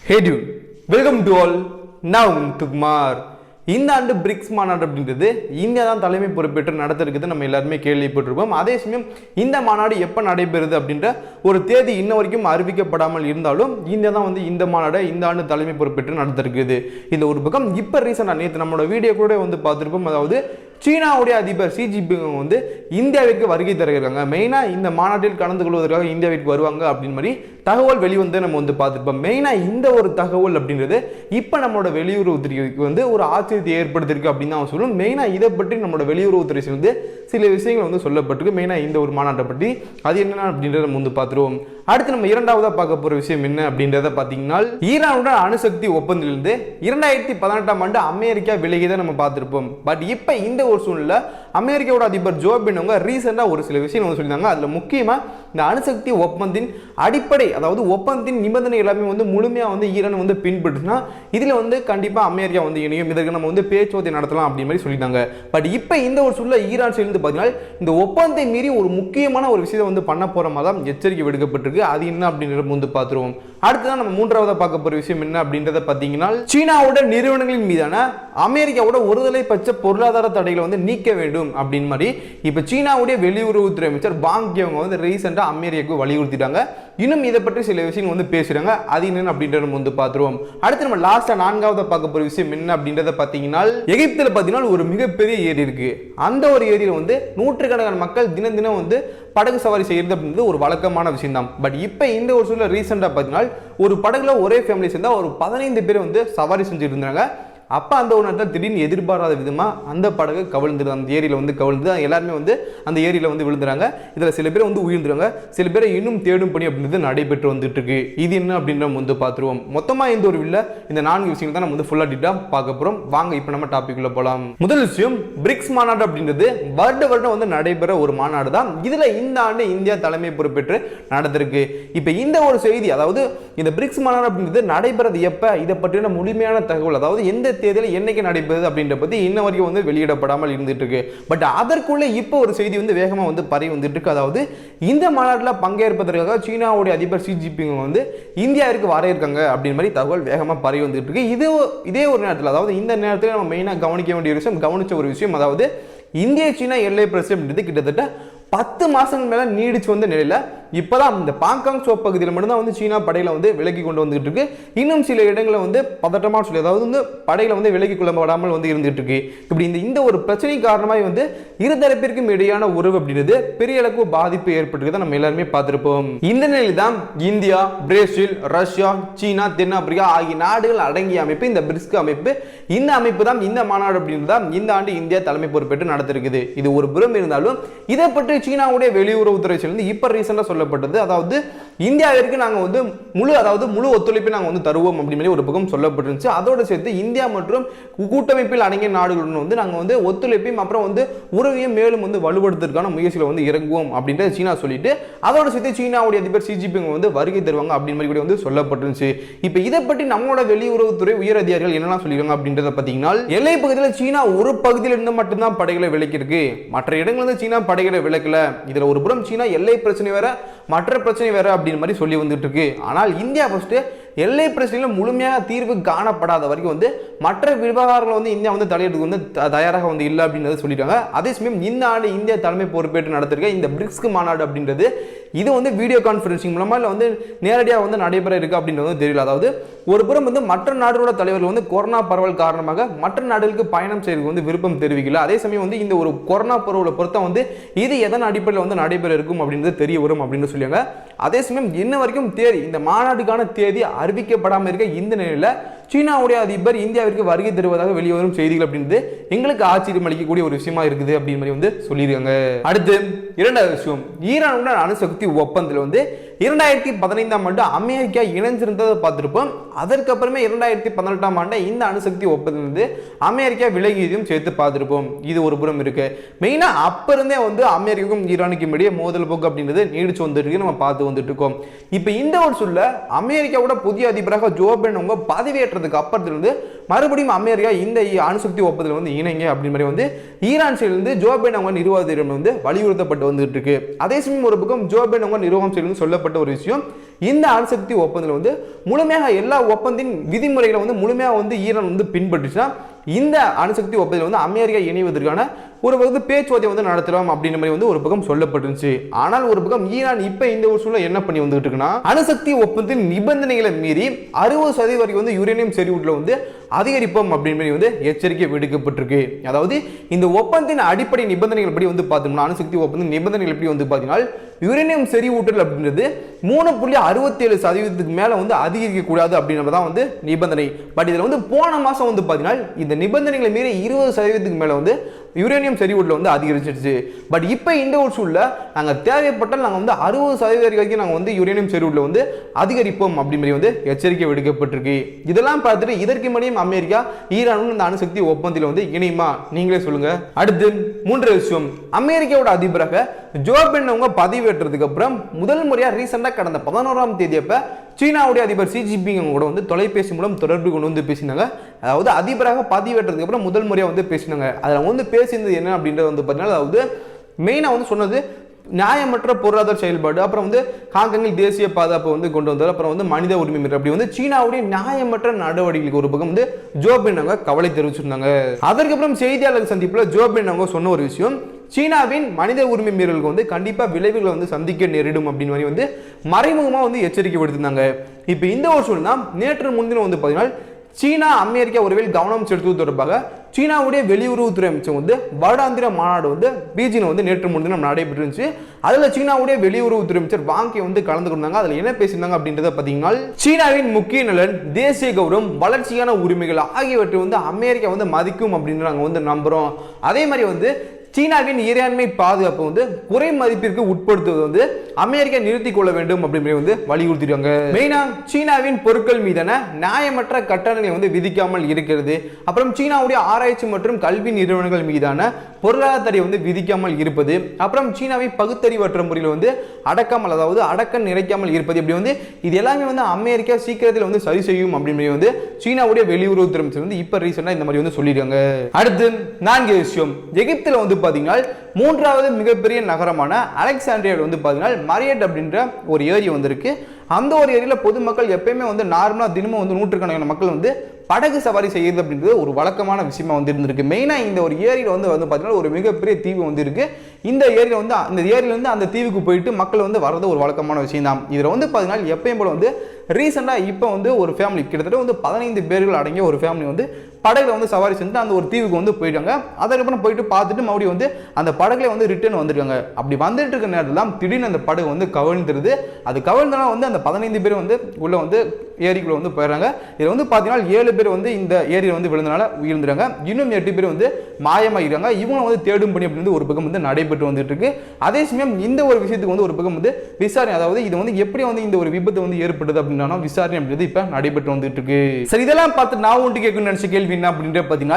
Hey dude, welcome to all. Now Tugmar. இந்த ஆண்டு BRICS மாநாடு அப்படின்றது இந்தியா தான் தலைமை பொறுப்பேற்று நடத்திருக்குது நம்ம எல்லாருமே கேள்விப்பட்டிருப்போம். அதே சமயம் இந்த மாநாடு எப்போ நடைபெறுது அப்படின்ற ஒரு தேதி இன்ன வரைக்கும் அறிவிக்கப்படாமல் இருந்தாலும் இந்தியா தான் இந்த மாநாடை இந்த ஆண்டு தலைமை பொறுப்பேற்று நடத்திருக்குது. இந்த ஒரு பக்கம் இப்போ ரீசெண்டாக நேற்று நம்மளோட வீடியோ கூட பார்த்துருப்போம். அதாவது சீனாவுடைய அதிபர் ஷி ஜின்பிங் இந்தியாவிற்கு வருகை தர இருக்காங்க. மெயினாக இந்த மாநாட்டில் கலந்து கொள்வதற்காக இந்தியாவிற்கு வருவாங்க அப்படின்னு மாதிரி தகவல் வெளிவந்து நம்ம பார்த்துருப்போம். மெயினாக இந்த ஒரு தகவல் அப்படின்றது இப்போ நம்மளோட வெளியுறவுத்துறைக்கு ஒரு ஆச்சரியத்தை ஏற்படுத்திருக்கு அப்படின்னு தான் சொல்லணும். மெயினாக இதை பற்றி நம்மளோட வெளியுறவுத்துறை சில விஷயங்கள் சொல்லப்பட்டிருக்கு. மெயினாக இந்த ஒரு மாநாட்டை பற்றி அது என்னென்ன அப்படின்றத நம்ம பார்த்துருவோம். அடுத்து நம்ம இரண்டாவதாக பார்க்க போகிற விஷயம் என்ன அப்படின்றத பார்த்தீங்கன்னா ஈரானுடன் அணுசக்தி ஒப்பந்தத்திலிருந்து 2018ஆம் ஆண்டு அமெரிக்கா விலகியதை நம்ம பார்த்துருப்போம். பட் இப்போ இந்த ஒரு சூழ்நிலை அமெரிக்காவோட அதிபர் ஜோ பைடன் ரீசெண்டாக ஒரு சில விஷயம் சொல்லியிருந்தாங்க. அதில் முக்கியமாக இந்த அணுசக்தி ஒப்பந்தத்தின் அடிப்படை, அதாவது ஒப்பந்தத்தின் நிபந்தனை எல்லாமே முழுமையாக ஈரான் பின்பற்றுனா இதில் கண்டிப்பாக அமெரிக்கா இணையும், இதற்கு நம்ம பேச்சுவார்த்தை நடத்தலாம் அப்படின்னு மாதிரி சொல்லியிருந்தாங்க. பட் இப்போ இந்த ஒரு சூழ்நிலை ஈரான் சேர்ந்து பார்த்தீங்கன்னா இந்த ஒப்பந்தத்தை மீறி ஒரு முக்கியமான ஒரு விஷயத்தை பண்ண போகிற மாதிரி தான் எச்சரிக்கை விடுக்கப்பட்டிருக்கு. அது என்ன அப்படின்றத பார்த்துருவோம். அடுத்ததான் நம்ம மூன்றாவதாக பார்க்க போகிற விஷயம் என்ன அப்படின்றத பார்த்தீங்கன்னா சீனாவோட நிறுவனங்களின் மீதான அமெரிக்காவோட ஒருதலை பட்ச பொருளாதார தடைகளை நீக்க வேண்டும் அப்படின்னு மாதிரி இப்போ சீனாவுடைய வெளியுறவுத்துறை அமைச்சர் வாங் யி ரீசெண்டாக அமெரிக்காவுக்கு வலியுறுத்திட்டாங்க. இன்னும் இதை பற்றி சில விஷயங்கள் பேசுறாங்க. அது என்னன்னு அப்படின்றத நம்ம பார்த்துருவோம். அடுத்து நம்ம லாஸ்டா நான்காவதாக பார்க்க போகிற விஷயம் என்ன அப்படின்றத பார்த்தீங்கன்னா எகிப்தில் பார்த்தீங்கன்னா ஒரு மிகப்பெரிய ஏரி இருக்கு. அந்த ஒரு ஏரியில் நூற்றுக்கணக்கான மக்கள் தினம் தினம் படகு சவாரி செய்யறது அப்படின்றது ஒரு வழக்கமான விஷயம் தான். பட் இப்போ இந்த ஒரு சூழ்நிலை ரீசெண்டாக பார்த்தீங்கன்னா ஒரு படகுல ஒரே ஃபேமிலி சேர்ந்தா ஒரு 15 பேர் சவாரி செஞ்சுட்டு இருந்தாங்க. அப்போ அந்த ஒரு நேரத்தில் திடீர்னு எதிர்பாராத விதமாக அந்த படகு கவிழ்ந்துரு, அந்த ஏரியில் கவிழ்ந்து எல்லாருமே அந்த ஏரியில் விழுந்துறாங்க. இதில் சில பேர் உயிர்ந்துறாங்க, சில பேரை இன்னும் தேடும் பணி அப்படின்றது நடைபெற்று வந்துட்டு இருக்கு. இது என்ன அப்படின்னு நம்ம பார்த்துருவோம். மொத்தமாக இந்த ஒரு இந்த 4 விஷயங்கள் தான் நம்ம ஃபுல்லாக டீட்டாக பார்க்க போகிறோம். வாங்க இப்போ நம்ம டாபிக் உள்ள போகலாம். முதல் விஷயம், பிரிக்ஸ் மாநாடு அப்படின்றது வருடம் நடைபெற ஒரு மாநாடு தான். இதில் இந்த ஆண்டு இந்தியா தலைமை பொறுப்பேற்று நடந்திருக்கு. இப்போ இந்த ஒரு செய்தி, அதாவது இந்த பிரிக்ஸ் மாநாடு அப்படின்றது நடைபெறது எப்போ, இதை பற்றின முழுமையான தகவல், அதாவது எந்த தேர்தல் என்னைக்கு நடைபெறுது அப்படின்ற பத்தி இன்ன வரைக்கும் வெளியிடப்படாமல் இருந்துட்டு இருக்கு. பட் அதற்குள்ள இப்போ ஒரு செய்தி வேகமாக பரவி வந்துட்டு இருக்கு. அதாவது இந்த மாநாட்டில் பங்கேற்பதற்காக சீனாவுடைய அதிபர் ஷி ஜின்பிங் இந்தியாவிற்கு வர இருக்காங்க அப்படின்னு மாதிரி தகவல் வேகமாக பரவி வந்துட்டு இருக்கு. இதே ஒரு நேரத்தில், அதாவது இந்த நேரத்தில் நம்ம மெயினாக கவனிக்க வேண்டிய கவனிச்ச ஒரு விஷயம், அதாவது இந்திய சீனா எல்லை பிரச்சனை அப்படின்றது கிட்டத்தட்ட 10 மாசங்கள் மேல நீடிச்சு வந்த நிலையில இப்பதான் இந்த பாங்காங் சோ பகுதியில் மட்டும்தான் சீனா படையில விலக்கி கொண்டு வந்துட்டு இருக்கு. இன்னும் சில இடங்களை பதட்டமா சொல்லி, அதாவது படையில விலக்கி கொள்ளப்படாமல் இருந்துட்டு இருக்கு. இப்படி இந்த ஒரு பிரச்சனை காரணமாக இருதரப்பிற்கும் இடையான உறவு அப்படின்றது பெரிய அளவுக்கு பாதிப்பு ஏற்பட்டிருக்கதை நம்ம எல்லாருமே பார்த்திருப்போம். இந்த நிலையில் தான் இந்தியா, பிரேசில், ரஷ்யா, சீனா, தென்னாப்பிரிக்கா ஆகிய நாடுகள் அடங்கிய அமைப்பு இந்த பிரிக்ஸ் அமைப்பு. இந்த அமைப்பு தான் இந்த மாநாடு அப்படின்றதான் இந்த ஆண்டு இந்தியா தலைமை பொறுப்பேற்று நடத்திருக்குது. இது ஒரு புறம் இருந்தாலும் இதை பற்றி சீனாவுடைய வெளியுறவுத்துறை இப்ப ரீசெண்டா சொல்லப்பட்டது, அதாவது இந்தியாவிற்கு நாங்க முழு ஒத்துழைப்பை நாங்க தருவோம் அப்படின்னு ஒரு பக்கம் சொல்லப்பட்டிருந்துச்சு. அதோட சேர்த்து இந்தியா மற்றும் கூட்டமைப்பில் அடங்கிய நாடுகளுடன் நாங்க ஒத்துழைப்பையும் அப்புறம் உறவையும் மேலும் வலுப்படுத்துவதற்கான முயற்சியில் இறங்குவோம் அப்படின்ற சீனா சொல்லிட்டு, அதோட சேர்த்து சீனாவுடைய அதிபர் ஷி ஜின்பிங் வருகை தருவாங்க அப்படின்னு மாதிரி சொல்லப்பட்டிருந்துச்சு. இப்ப இதை பற்றி நம்மளோட வெளியுறவுத்துறை உயர் அதிகாரிகள் என்னெல்லாம் சொல்லிருக்காங்க அப்படின்றத பார்த்தீங்கன்னா, எல்லை பகுதியில் சீனா ஒரு பகுதியில் இருந்து மட்டும்தான் படைகளை விலக்கி இருக்கு, மற்ற இடங்கள் சீனா படைகளை விலக்கல. இதுல ஒரு புறம் சீனா எல்லை பிரச்சனை வேற, மற்ற பிரச்சனை வேற அப்படின்னு மாதிரி சொல்லி வந்துட்டு இருக்கு. ஆனால் இந்தியா ஃபர்ஸ்ட் எல்லை பிரச்சனையில முழுமையாக தீர்வு காணப்படாத வரைக்கும் மற்ற விவகாரங்கள் இந்தியா தலையிடுறதுக்கு தயாராக இல்லை அப்படின்றத சொல்லிட்டாங்க. அதே சமயம் இந்த ஆண்டு இந்தியா தலைமை பொறுப்பேற்று நடத்திருக்க இந்த பிரிக்ஸ் மாநாடு அப்படின்றது இது வீடியோ கான்ஃபரன்சிங் மூலமா இல்ல நேரடியாக நடைபெற இருக்கு அப்படின்றது தெரியல. அதாவது ஒரு புறம் மற்ற நாடுகளோட தலைவர்கள் கொரோனா பரவல் காரணமாக மற்ற நாடுகளுக்கு பயணம் செய்யறதுக்கு விருப்பம் தெரிவிக்கல. அதே சமயம் இந்த ஒரு கொரோனா பரவலை பொறுத்த இது எதன் அடிப்படையில் நடைபெற இருக்கும் அப்படின்றது தெரிய வரும் அப்படின்னு சொல்லியாங்க. அதே சமயம் இன்ன வரைக்கும் இந்த மாநாட்டுக்கான தேதி அறிவிக்கப்படாமல் இருக்க இந்த நிலையில சீனாவுடைய அதிபர் இந்தியாவிற்கு வருகை தருவதாக வெளிவரும் செய்திகள் அப்படின்றது எங்களுக்கு ஆச்சரியம் அளிக்கக்கூடிய ஒரு விஷயமா இருக்குது அப்படின்னு மாதிரி சொல்லியிருக்காங்க. அடுத்து இரண்டாவது விஷயம், ஈரானுடன் அணுசக்தி ஒப்பந்தத்தில் 2015ஆம் ஆண்டு அமெரிக்கா இணைஞ்சிருந்ததை பார்த்திருப்போம். அதற்கப்புறமே 2018ஆம் ஆண்டு இந்த அணுசக்தி ஒப்பந்தம் அமெரிக்கா விலகியதையும் சேர்த்து பார்த்திருப்போம். இது ஒரு புறம் இருக்கு. மெயினா அப்ப இருந்தே அமெரிக்காவுக்கும் ஈரானுக்கும் இடையே மோதல் போக்கு அப்படின்றது நீடிச்சு வந்துட்டு நம்ம பார்த்து வந்துட்டு இருக்கோம். இப்ப இந்த ஒரு சொல்ல அமெரிக்காவோட புதிய அதிபராக ஜோ பைடன் பதவியேற்றதுக்கு அப்புறத்திலிருந்து மறுபடியும் அமெரிக்கா இந்த அணுசக்தி ஒப்பந்தத்தில் வந்து இணைங்க அப்படின்னு மாதிரி வந்து ஈரான் சைடிலிருந்து ஜோ பைடன் அவங்க நிர்வாகத்திடம் வந்து வலியுறுத்தப்பட்டு வந்துட்டு இருக்கு. அதே சமயம் ஒரு பக்கம் ஜோ பைடன் அவங்க நிர்வாகம் சைடிலிருந்து சொல்லப்பட்ட ஒரு விஷயம், இந்த அணுசக்தி ஒப்பந்தத்தில் வந்து முழுமையாக எல்லா ஒப்பந்தின் விதிமுறைகளை வந்து முழுமையாக வந்து ஈரான் வந்து பின்பற்றுச்சுன்னா இந்த அணுசக்தி ஒப்பந்தத்தில் வந்து அமெரிக்கா இணைவதற்கான ஒரு பக்கம் பேச்சுவார்த்தை வந்து நடத்தலாம் அப்படின்ற மாதிரி வந்து ஒரு பக்கம் சொல்லப்பட்டுருச்சு. ஆனால் ஒரு பக்கம் ஈரான் இப்ப இந்த ஒரு சூழல் என்ன பண்ணி வந்துட்டு இருக்குன்னா, அணுசக்தி ஒப்பந்தத்தின் நிபந்தனைகளை மீறி 60% வரைக்கும் வந்து யுரேனியம் செறிவூட்டல வந்து அதிகரிப்போம் அப்படின்னு மாதிரி வந்து எச்சரிக்கை விடுக்கப்பட்டிருக்கு. அதாவது இந்த ஒப்பந்தத்தின் அடிப்படை நிபந்தனைகள் படி வந்து பார்த்தோம்னா, அணுசக்தி ஒப்பந்த நிபந்தனைகள் எப்படி வந்து பார்த்தீங்கன்னா, யுரேனியம் செறிவூட்டல் அப்படின்றது 3.67% மேல வந்து அதிகரிக்க கூடாது அப்படின்றதான் வந்து நிபந்தனை. பட் இதுல வந்து போன மாசம் வந்து பார்த்தீங்கன்னா இந்த நிபந்தனைகளை மீறி 20% மேல வந்து யுரேனியம் செறிவூட்டல் வந்து அதிகரிச்சிருச்சு. பட் இப்போ இந்த ஒரு சூழல்ல நாங்கள் தேவைப்பட்டால் நாங்கள் வந்து 60% வரைக்கும் நாங்கள் வந்து யுரேனியம் செறிவூட்டல் வந்து அதிகரிப்போம் அப்படின்னு வந்து எச்சரிக்கை விடுக்கப்பட்டிருக்கு. இதெல்லாம் பார்த்துட்டு இதற்கு முன்னாடியும் அமெரிக்கா ஈரானும் இந்த அணுசக்தி ஒப்பந்தத்தில் வந்து இணையுமா, நீங்களே சொல்லுங்க. அடுத்து மூன்றாவது விஷயம், அமெரிக்காவோட அதிபராக ஜோ பைடன் அவங்க பதவியேற்றதுக்கு அப்புறம் முதல் முறையா ரீசெண்டா கடந்த 11ஆம் தேதி அப்ப சீனாவுடைய அதிபர் ஷி ஜின்பிங் கூட வந்து தொலைபேசி மூலம் தொடர்பு கொண்டு வந்து பேசினாங்க. அதாவது அதிபராக பதவியேற்றதுக்கு அப்புறம் முதல் முறையா வந்து பேசினாங்க. அதில் வந்து பேசினது என்ன அப்படின்றது வந்து பார்த்தீங்கன்னா, அதாவது மெயினாக வந்து சொன்னது நியாயமற்ற பொருளாதார செயல்பாடு, அப்புறம் வந்து ஹாங்காங்கில் தேசிய பாதுகாப்பு வந்து கொண்டு வந்தார், அப்புறம் வந்து மனித உரிமை மீறல், அப்படி வந்து சீனாவுடைய நியாயமற்ற நடவடிக்கைகளுக்கு ஒரு பக்கம் வந்து ஜோ பைடன் அவங்க கவலை தெரிவிச்சிருந்தாங்க. அதற்கப்புறம் செய்தியாளர் சந்திப்பில் ஜோ பைடன் அவங்க சொன்ன ஒரு விஷயம், சீனாவின் மனித உரிமை மீறலுக்கு வந்து கண்டிப்பா விளைவுகளை வந்து சந்திக்க நேரிடும் அப்படின்னு மாதிரி வந்து மறைமுகமா வந்து எச்சரிக்கை விடுத்திருந்தாங்க. இப்போ இந்த ஒரு சூழ்நிலை நேற்று முன்தினம் வந்து பார்த்தீங்கன்னா சீனா அமெரிக்கா ஒருவேளை கவனம் செலுத்துவது தொடர்பாக சீனாவுடைய வெளியுறவுத்துறை அமைச்சர் வந்து வருடாந்திர மாநாடு வந்து பீஜிங் வந்து நேற்று முன்தினம் நடைபெற்றுருந்துச்சு. அதுல சீனாவுடைய வெளியுறவுத்துறை அமைச்சர் வாங்கி வந்து கலந்து கொண்டாங்க. அதுல என்ன பேசியிருந்தாங்க அப்படின்றத பாத்தீங்கன்னா, சீனாவின் முக்கிய நலன், தேசிய கௌரவம், வளர்ச்சியான உரிமைகள் ஆகியவற்றை வந்து அமெரிக்கா வந்து மதிக்கும் அப்படின்னு நாங்க வந்து நம்புறோம். அதே மாதிரி வந்து சீனாவின் இறையாண்மை பாதுகாப்பு வந்து குறை மதிப்பிற்கு உட்படுத்துவது வந்து அமெரிக்கா நிறுத்திக் கொள்ள வேண்டும் அப்படின்னு வந்து வலியுறுத்திருக்காங்க. மெயினா சீனாவின் பொருட்கள் மீதான நியாயமற்ற கட்டணங்களை வந்து விதிக்காமல் இருக்கிறது, அப்புறம் சீனாவுடைய ஆராய்ச்சி மற்றும் கல்வி நிறுவனங்கள் மீதான பொருளாதார தடை வந்து விதிக்காமல் இருப்பது, அப்புறம் சீனாவை பகுத்தறிவற்ற முறையில் வந்து அடக்காமல், அதாவது அடக்க நிறைக்காமல் இருப்பது, இப்படி வந்து இது எல்லாமே வந்து அமெரிக்கா சீக்கிரத்தில் வந்து சரி செய்யும் அப்படின்னு வந்து சீனாவுடைய வெளியுறவுத்துறை அமைச்சர் வந்து இப்ப ரீசெண்டா இந்த மாதிரி வந்து சொல்லியிருக்காங்க. அடுத்து 4வது விஷயம், எகிப்துல வந்து பாத்தீங்கன்னா 3வது மிகப்பெரிய நகரமான அலெக்சாண்ட்ரியாவில் வந்து பாத்தீங்கன்னா மரியட் அப்படின்ற ஒரு ஏரி வந்திருக்கு. அந்த ஒரு ஏரியில பொதுமக்கள் எப்பயுமே வந்து நார்மலா தினமும் வந்து நூற்றுக்கணக்கான மக்கள் வந்து படகு சவாரி செய்யுது அப்படின்றது ஒரு வழக்கமான விஷயமா வந்து இருந்திருக்கு. மெயினா இந்த ஒரு ஏரியில வந்து பாத்தீங்கன்னா ஒரு மிகப்பெரிய தீவு வந்து இருக்கு. இந்த ஏரியில வந்து அந்த தீவுக்கு போயிட்டு மக்கள் வந்து வர்றது ஒரு வழக்கமான விஷயம் தான். இதுல வந்து பாத்தீங்கன்னா எப்பயும் போல வந்து ரீசெண்டா இப்போ வந்து ஒரு ஃபேமிலி கிட்டத்தட்ட வந்து 15 பேர்கள் அடங்கிய ஒரு ஃபேமிலி வந்து படகுல வந்து சவாரி செஞ்சு அந்த ஒரு தீவுக்கு வந்து போயிட்டாங்க. அதுக்கப்புறம் போயிட்டு பார்த்துட்டு மறுபடியும் வந்து அந்த படகுல வந்து ரிட்டர்ன் வந்துருக்காங்க. அப்படி வந்துட்டு இருக்க நேரத்தில் தான் திடீர்னு அந்த படகு வந்து கவிழ்ந்துருது. அது கவிழ்ந்தனா வந்து அந்த 15 பேர் வந்து உள்ள வந்து ஏரிக்குள்ள வந்து போயிடுறாங்க. இதில் வந்து பார்த்தீங்கன்னா 7 பேர் வந்து இந்த ஏரியில் வந்து விழுந்தனால உயிர்ந்துறாங்க. இன்னும் 8 பேர் வந்து மாயமாகிறாங்க. இவங்க வந்து தேடும் பணி அப்படின்னு ஒரு பக்கம் வந்து நடைபெற்று வந்துட்டு இருக்கு. அதே சமயம் இந்த ஒரு விஷயத்துக்கு வந்து ஒரு பக்கம் வந்து விசாரணை, அதாவது இது வந்து எப்படி வந்து இந்த ஒரு விபத்து வந்து ஏற்பட்டது அப்படின்னா விசாரணை அப்படின்றது இப்ப நடைபெற்று வந்துட்டு இருக்கு. சரி, இதெல்லாம் பார்த்து நான் ஒன்று கேட்கணும்னு நினைச்ச கேள்வி என்ன அப்படின்ற பார்த்தீங்கன்னா,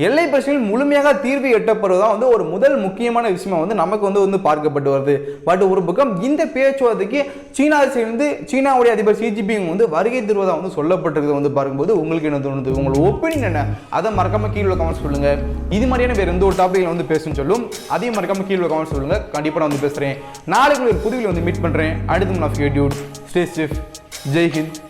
எல்லை பிரச்சனையில் முழுமையாக தீர்வு எட்டப்படுவதா வந்து ஒரு முதல் முக்கியமான விஷயமா வந்து நமக்கு வந்து பார்க்கப்பட்டு வருது. பட் ஒரு பக்கம் இந்த பேச்சுவார்த்தைக்கு சீனாவுடைய அதிபர் ஷி ஜின்பிங் வந்து வருகை தருவதா வந்து சொல்லப்பட்டிருக்கிறது வந்து பார்க்கும்போது உங்களுக்கு என்ன தோணுது? உங்களோட ஒப்பீனியன் என்ன? அதை மறக்காம கீழே கமெண்ட் சொல்லுங்க. இது மாதிரியான வேற எந்த ஒரு டாபிக்ல வந்து பேசணும்னு சொல்லும் அதையும் மறக்காம கீழே கமெண்ட் சொல்லுங்க. கண்டிப்பா நான் வந்து பேசுறேன். நாளைக்கு ஒரு புதுவில் வந்து மீட் பண்றேன். அடுத்த நான் ஸ்டே சேஃப். ஜெய் ஹிந்த்.